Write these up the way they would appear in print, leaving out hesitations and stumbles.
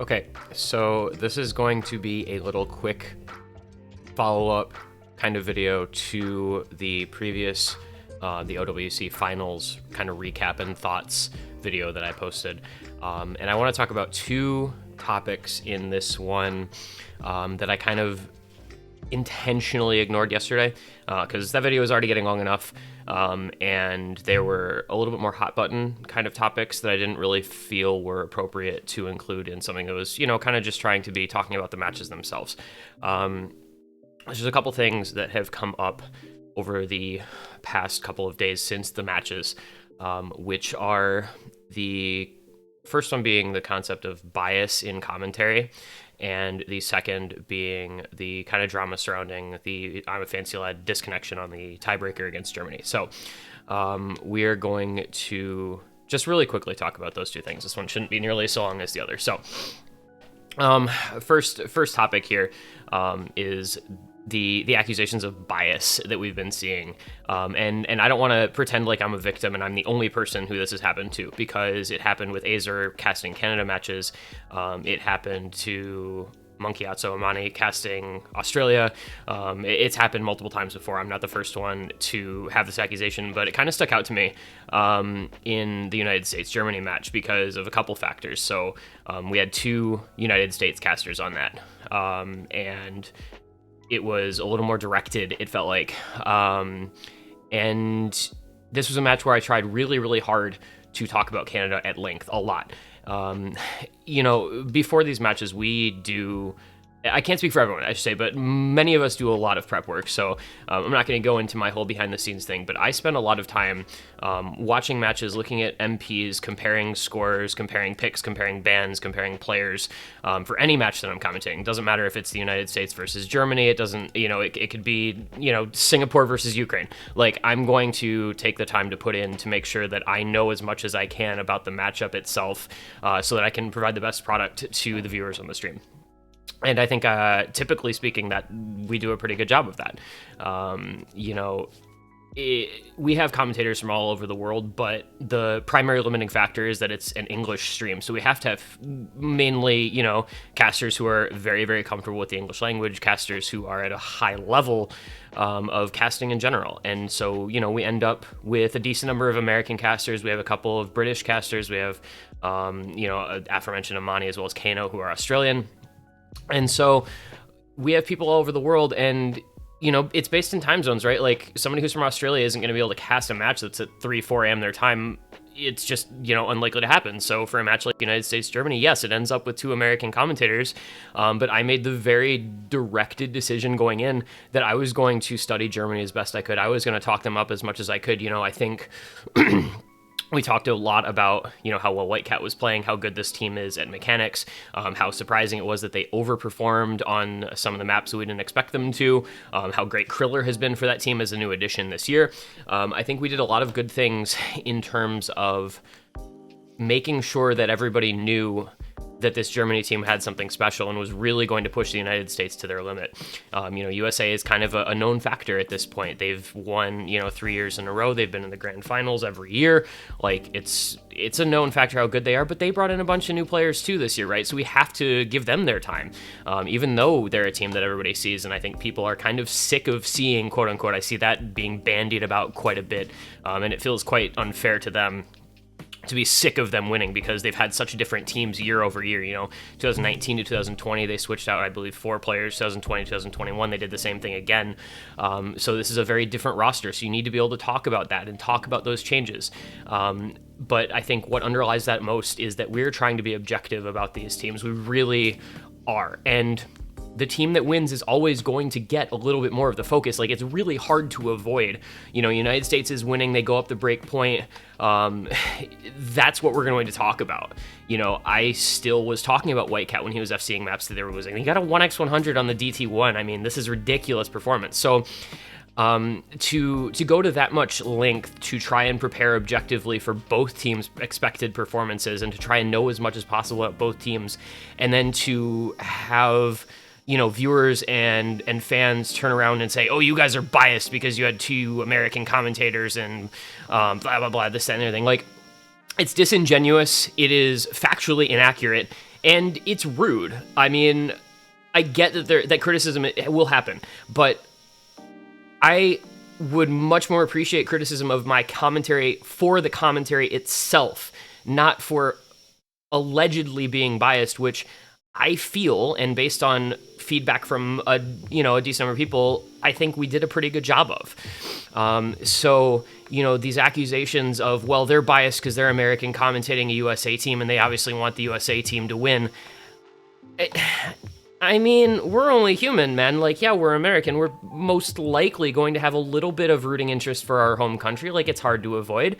Okay, so this is going to be a little quick follow-up kind of video to the previous the OWC finals kind of recap and thoughts video that I posted. And I want to talk about two topics in this one that I kind of intentionally ignored yesterday because that video was already getting long enough, and there were a little bit more hot button kind of topics that I didn't really feel were appropriate to include in something that was, kind of just trying to be talking about the matches themselves. There's a couple things that have come up over the past couple of days since the matches, which are the first one being the concept of bias in commentary, and the second being the kind of drama surrounding the I'm a Fancy Lad disconnection on the tiebreaker against Germany. So we're going to just really quickly talk about those two things. This one shouldn't be nearly so long as the other. So first topic here is the accusations of bias that we've been seeing. And I don't want to pretend like I'm a victim and I'm the only person who this has happened to, because it happened with Azer casting Canada matches. It happened to Monkiatsu Amani casting Australia. It's happened multiple times before. I'm not the first one to have this accusation, but it kind of stuck out to me in the United States-Germany match because of a couple factors. So we had two United States casters on that. And it was a little more directed, it felt like. And this was a match where I tried really, really hard to talk about Canada at length, a lot. Before these matches, we do... I can't speak for everyone, I should say, but many of us do a lot of prep work, so I'm not going to go into my whole behind-the-scenes thing, but I spend a lot of time watching matches, looking at MPs, comparing scores, comparing picks, comparing bans, comparing players for any match that I'm commentating. It doesn't matter if it's the United States versus Germany. It doesn't, it could be, Singapore versus Ukraine. Like, I'm going to take the time to put in to make sure that I know as much as I can about the matchup itself so that I can provide the best product to the viewers on the stream. And I think, typically speaking, that we do a pretty good job of that. We have commentators from all over the world, but the primary limiting factor is that it's an English stream. So we have to have mainly, casters who are very, very comfortable with the English language, casters who are at a high level of casting in general. And so, we end up with a decent number of American casters. We have a couple of British casters. We have, aforementioned Amani as well as Kano, who are Australian. And so we have people all over the world, and, it's based in time zones, right? Like, somebody who's from Australia isn't going to be able to cast a match that's at 3, 4 a.m. their time. It's just, unlikely to happen. So for a match like United States-Germany, yes, it ends up with two American commentators. But I made the very directed decision going in that I was going to study Germany as best I could. I was going to talk them up as much as I could. I think... We talked a lot about, how well Whitecat was playing, how good this team is at mechanics, how surprising it was that they overperformed on some of the maps that we didn't expect them to, how great Kriller has been for that team as a new addition this year. I think we did a lot of good things in terms of making sure that everybody knew that this Germany team had something special and was really going to push the United States to their limit. USA is kind of a known factor at this point. They've won, 3 years in a row. They've been in the grand finals every year. Like, it's a known factor how good they are, but they brought in a bunch of new players too this year, right? So we have to give them their time, even though they're a team that everybody sees. And I think people are kind of sick of seeing, quote unquote, I see that being bandied about quite a bit. And it feels quite unfair to them to be sick of them winning because they've had such different teams year over year. 2019 to 2020, they switched out, I believe, 4 players. 2020, 2021, they did the same thing again. So this is a very different roster. So you need to be able to talk about that and talk about those changes. But I think what underlies that most is that we're trying to be objective about these teams. We really are. And the team that wins is always going to get a little bit more of the focus. Like, it's really hard to avoid. United States is winning, they go up the break point. That's what we're going to talk about. I still was talking about Whitecat when he was FCing maps that they were losing. He got a 1x100 on the DT1. I mean, this is ridiculous performance. So to go to that much length to try and prepare objectively for both teams' expected performances and to try and know as much as possible about both teams, and then to have viewers and fans turn around and say, oh, you guys are biased because you had two American commentators and blah, blah, blah, this, that, and everything. Like, it's disingenuous. It is factually inaccurate. And it's rude. I mean, I get that criticism will happen, but I would much more appreciate criticism of my commentary for the commentary itself, not for allegedly being biased, which I feel, and based on feedback from a decent number of people, I think we did a pretty good job of. So these accusations of, well, they're biased because they're American commentating a USA team and they obviously want the USA team to win. I mean, we're only human, man. Like, yeah, we're American. We're most likely going to have a little bit of rooting interest for our home country. Like, it's hard to avoid.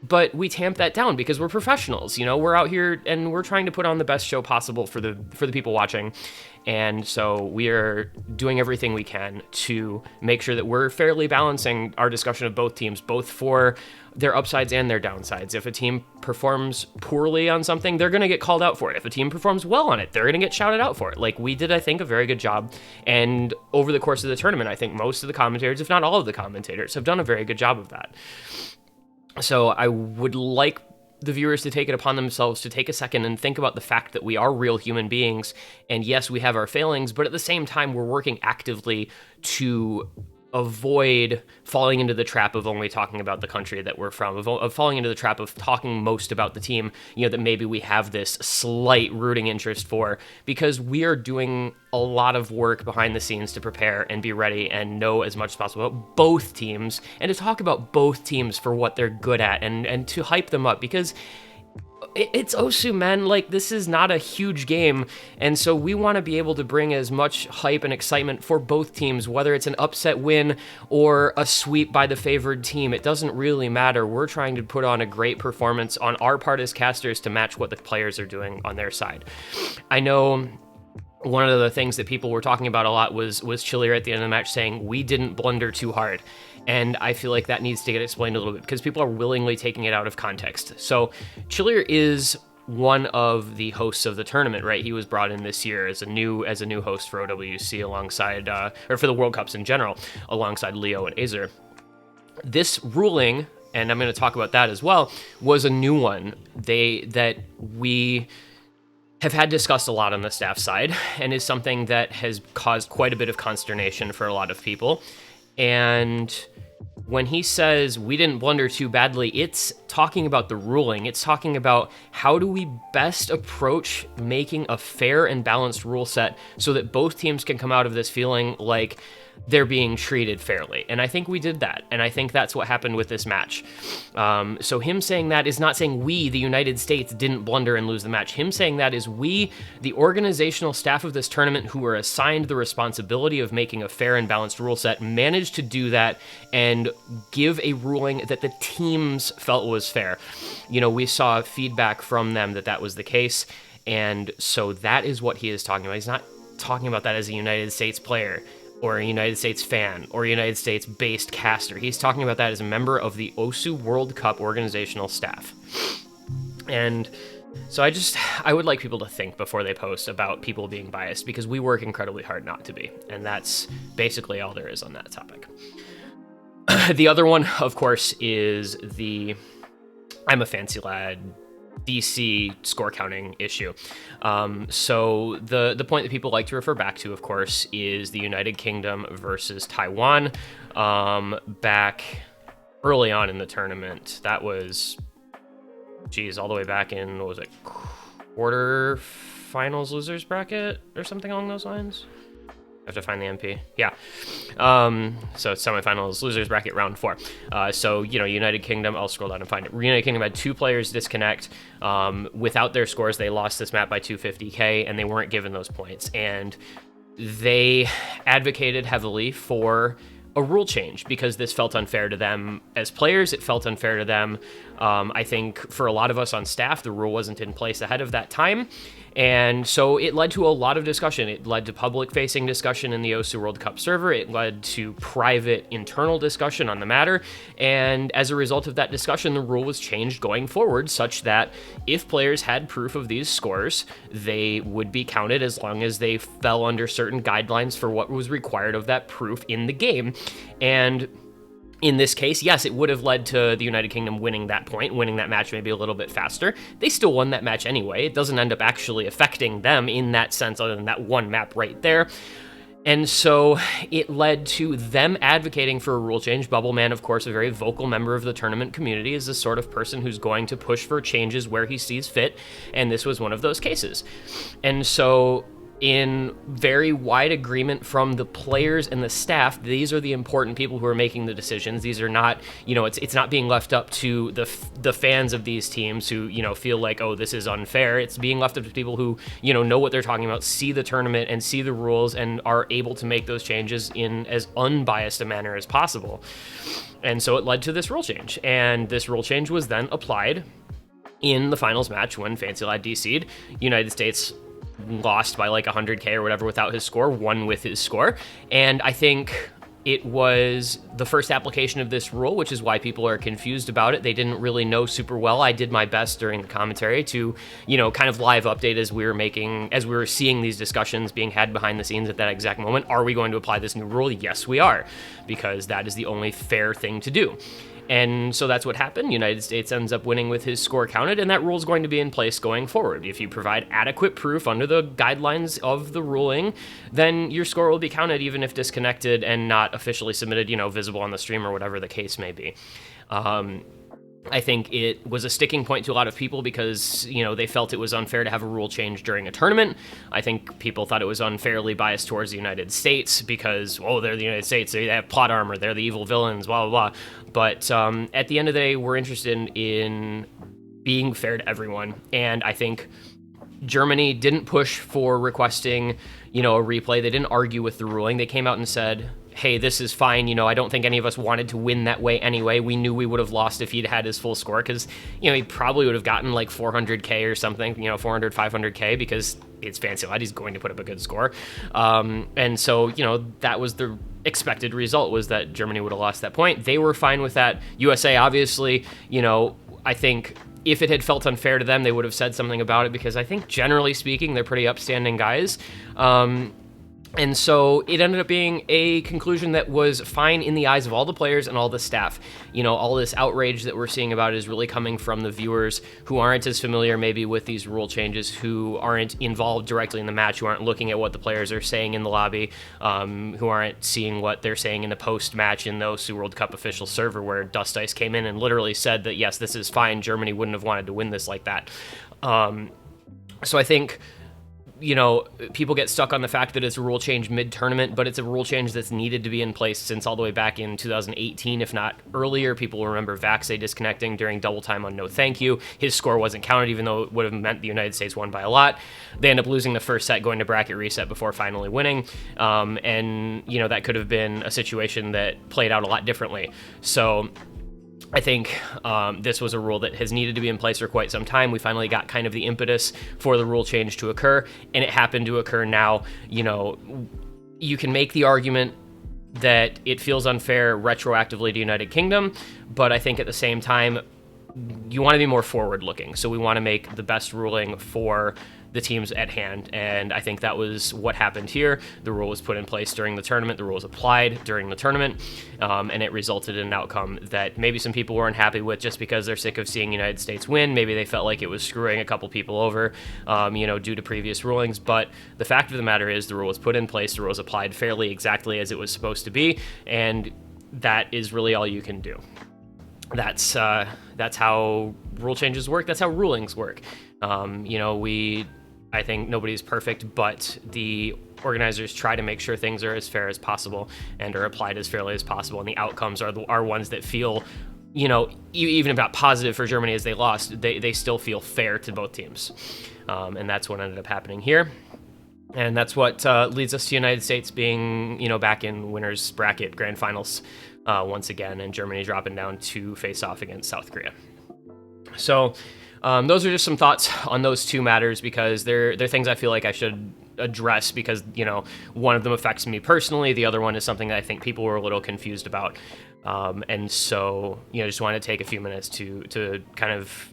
But we tamp that down because we're professionals. We're out here and we're trying to put on the best show possible for the people watching. And so we are doing everything we can to make sure that we're fairly balancing our discussion of both teams, both for their upsides and their downsides. If a team performs poorly on something, they're going to get called out for it. If a team performs well on it, they're going to get shouted out for it. Like we did, I think, a very good job. And over the course of the tournament, I think most of the commentators, if not all of the commentators, have done a very good job of that. So I would like the viewers to take it upon themselves to take a second and think about the fact that we are real human beings. And yes, we have our failings, but at the same time, we're working actively to avoid falling into the trap of only talking about the country that we're from, of falling into the trap of talking most about the team, that maybe we have this slight rooting interest for, because we are doing a lot of work behind the scenes to prepare and be ready and know as much as possible about both teams and to talk about both teams for what they're good at and to hype them up, because it's Osu, man. Like, this is not a huge game, and so we want to be able to bring as much hype and excitement for both teams, whether it's an upset win or a sweep by the favored team. It doesn't really matter. We're trying to put on a great performance on our part as casters to match what the players are doing on their side. I know one of the things that people were talking about a lot was Chillier at the end of the match saying, we didn't blunder too hard. And I feel like that needs to get explained a little bit because people are willingly taking it out of context. So Chillier is one of the hosts of the tournament, right? He was brought in this year as a new host for OWC alongside, or for the World Cups in general, alongside Leo and Azer. This ruling, and I'm going to talk about that as well, was a new one that we have had discussed a lot on the staff side and is something that has caused quite a bit of consternation for a lot of people. And when he says we didn't blunder too badly, it's talking about the ruling. It's talking about how do we best approach making a fair and balanced rule set so that both teams can come out of this feeling like they're being treated fairly. And I think we did that. And I think that's what happened with this match. So him saying that is not saying we, the United States, didn't blunder and lose the match. Him saying that is we, the organizational staff of this tournament who were assigned the responsibility of making a fair and balanced rule set, managed to do that and give a ruling that the teams felt was fair. We saw feedback from them that was the case. And so that is what he is talking about. He's not talking about that as a United States player or a United States fan, or a United States-based caster. He's talking about that as a member of the OSU World Cup organizational staff. And so I would like people to think before they post about people being biased, because we work incredibly hard not to be. And that's basically all there is on that topic. The other one, of course, is the I'm a fancy lad DC score counting issue. So the point that people like to refer back to, of course, is the United Kingdom versus Taiwan back early on in the tournament. That was, all the way back in, what was it, quarterfinals losers bracket or something along those lines? I have to find the MP. Yeah. So it's semifinals, losers bracket, round 4. So, United Kingdom, I'll scroll down and find it. United Kingdom had 2 players disconnect. Without their scores, they lost this map by 250k, and they weren't given those points. And they advocated heavily for a rule change because this felt unfair to them as players. It felt unfair to them. I think for a lot of us on staff, the rule wasn't in place ahead of that time. And so it led to a lot of discussion. It led to public-facing discussion in the OSU World Cup server. It led to private internal discussion on the matter. And as a result of that discussion, the rule was changed going forward such that if players had proof of these scores, they would be counted as long as they fell under certain guidelines for what was required of that proof in the game. And In this case, yes, it would have led to the United Kingdom winning that point, winning that match maybe a little bit faster. They still won that match anyway. It doesn't end up actually affecting them in that sense, other than that one map right there. And so it led to them advocating for a rule change. Bubbleman, of course, a very vocal member of the tournament community, is the sort of person who's going to push for changes where he sees fit, and this was one of those cases. And so in very wide agreement from the players and the staff, these are the important people who are making the decisions. These are not, it's not being left up to the fans of these teams who, feel like, oh, this is unfair. It's being left up to people who, know what they're talking about, see the tournament and see the rules, and are able to make those changes in as unbiased a manner as possible. And so it led to this rule change. And this rule change was then applied in the finals match when Fancy Lad DC'd. United States lost by like 100k or whatever without his score, won with his score. And I think it was the first application of this rule, which is why people are confused about it. They didn't really know super well. I did my best during the commentary to, kind of live update as we were seeing these discussions being had behind the scenes at that exact moment. Are we going to apply this new rule? Yes, we are, because that is the only fair thing to do. And so that's what happened. United States ends up winning with his score counted, and that rule is going to be in place going forward. If you provide adequate proof under the guidelines of the ruling, then your score will be counted even if disconnected and not officially submitted, visible on the stream or whatever the case may be. I think it was a sticking point to a lot of people because, they felt it was unfair to have a rule change during a tournament. I think people thought it was unfairly biased towards the United States because, they're the United States, they have plot armor, they're the evil villains, blah, blah, blah. But at the end of the day, we're interested in being fair to everyone. And I think Germany didn't push for requesting, a replay. They didn't argue with the ruling. They came out and said, hey, this is fine. I don't think any of us wanted to win that way anyway. We knew we would have lost if he'd had his full score because, he probably would have gotten like 400K or something, 400, 500K because it's Fancy Lad. He's going to put up a good score. And so, that was the expected result, was that Germany would have lost that point. They were fine with that. USA, obviously, I think if it had felt unfair to them, they would have said something about it because I think generally speaking, they're pretty upstanding guys. And so it ended up being a conclusion that was fine in the eyes of all the players and all the staff. All this outrage that we're seeing about is really coming from the viewers who aren't as familiar maybe with these rule changes, who aren't involved directly in the match, who aren't looking at what the players are saying in the lobby, who aren't seeing what they're saying in the post-match in the OSU World Cup official server where Dust Ice came in and literally said that, yes, this is fine. Germany wouldn't have wanted to win this like that. So I think people get stuck on the fact that it's a rule change mid-tournament, but it's a rule change that's needed to be in place since all the way back in 2018, if not earlier. People will remember Vaxe disconnecting during double time on No Thank You. His score wasn't counted, even though it would have meant the United States won by a lot. They end up losing the first set, going to bracket reset before finally winning. And that could have been a situation that played out a lot differently. So I think this was a rule that has needed to be in place for quite some time. We finally got kind of the impetus for the rule change to occur, and it happened to occur now. You can make the argument that it feels unfair retroactively to United Kingdom, but I think at the same time, you want to be more forward-looking. So we want to make the best ruling for the teams at hand, and I think that was what happened here. The rule was put in place during the tournament, the rule was applied during the tournament, and it resulted in an outcome that maybe some people weren't happy with just because they're sick of seeing United States win. Maybe they felt like it was screwing a couple people over, due to previous rulings, but the fact of the matter is the rule was put in place, the rule was applied fairly exactly as it was supposed to be, and that is really all you can do. That's how rule changes work. That's how rulings work. I think nobody's perfect, but the organizers try to make sure things are as fair as possible and are applied as fairly as possible. And the outcomes are ones that feel, even if not positive for Germany as they lost, they still feel fair to both teams. And that's what ended up happening here. And that's what leads us to United States being, back in winners bracket grand finals once again, and Germany dropping down to face off against South Korea. So those are just some thoughts on those two matters because they're things I feel like I should address because, one of them affects me personally. The other one is something that I think people were a little confused about. And so, just wanted to take a few minutes to kind of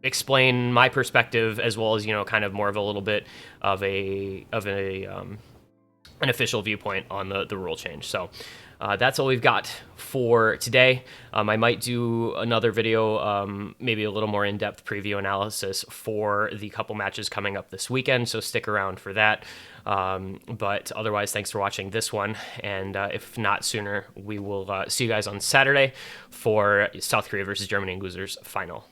explain my perspective as well as, kind of more of a little bit of an official viewpoint on the rule change. So that's all we've got for today. I might do another video, maybe a little more in-depth preview analysis for the couple matches coming up this weekend, so stick around for that. But otherwise, thanks for watching this one, and if not sooner, we will see you guys on Saturday for South Korea versus Germany in losers final.